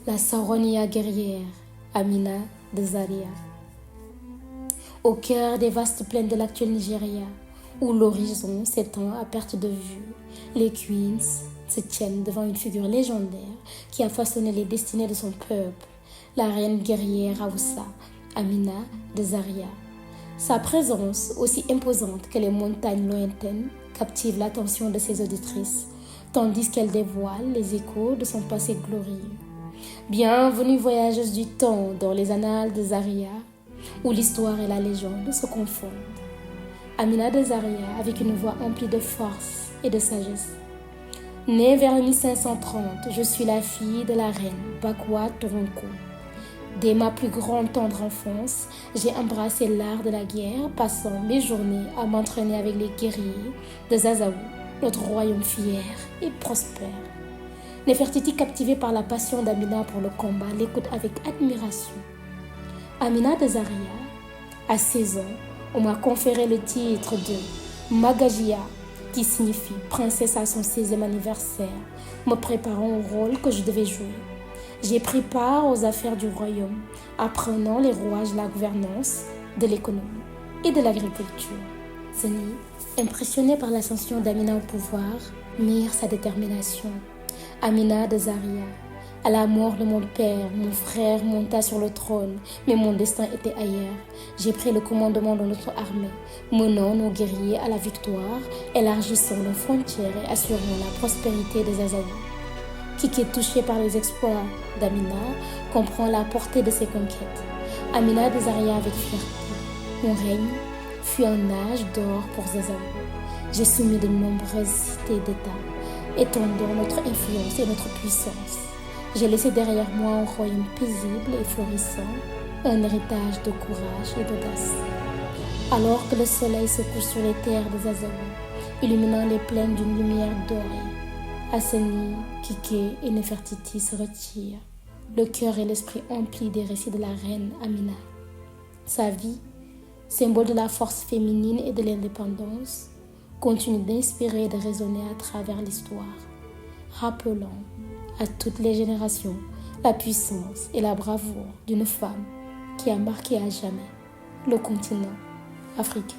La Saronia guerrière, Amina de Zaria. Au cœur des vastes plaines de l'actuel Nigeria, où l'horizon s'étend à perte de vue, les Queens se tiennent devant une figure légendaire qui a façonné les destinées de son peuple, la reine guerrière Aoussa, Amina de Zaria. Sa présence, aussi imposante que les montagnes lointaines, captive l'attention de ses auditrices, tandis qu'elle dévoile les échos de son passé glorieux. Bienvenue voyageuse du temps dans les annales de Zaria, où l'histoire et la légende se confondent. Amina de Zaria, avec une voix emplie de force et de sagesse. Née vers 1530, je suis la fille de la reine Bakwa Toronko. Dès ma plus grande tendre enfance, j'ai embrassé l'art de la guerre, passant mes journées à m'entraîner avec les guerriers de Zazaou, notre royaume fier et prospère. Néfertiti, captivée par la passion d'Amina pour le combat, l'écoute avec admiration. Amina de Zaria, à 16 ans, on m'a conféré le titre de Magajia, qui signifie princesse à son 16e anniversaire, me préparant au rôle que je devais jouer. J'ai pris part aux affaires du royaume, apprenant les rouages de la gouvernance, de l'économie et de l'agriculture. Zeni, impressionné par l'ascension d'Amina au pouvoir, mire sa détermination. Amina de Zaria, à la mort de mon père, mon frère monta sur le trône, mais mon destin était ailleurs. J'ai pris le commandement de notre armée, menant nos guerriers à la victoire, élargissant nos frontières et assurant la prospérité des Zazaouis. Quiconque touché par les exploits d'Amina comprend la portée de ses conquêtes. Amina de Zaria avec fierté. Mon règne fut un âge d'or pour Zazaou. J'ai soumis de nombreuses cités d'État, étendant notre influence et notre puissance. J'ai laissé derrière moi un royaume paisible et florissant, un héritage de courage et d'audace. Alors que le soleil se couche sur les terres de Zazaou, illuminant les plaines d'une lumière dorée, Asseni, Kike et Nefertiti se retirent, le cœur et l'esprit emplis des récits de la reine Amina. Sa vie, symbole de la force féminine et de l'indépendance, continue d'inspirer et de résonner à travers l'histoire, rappelant à toutes les générations la puissance et la bravoure d'une femme qui a marqué à jamais le continent africain.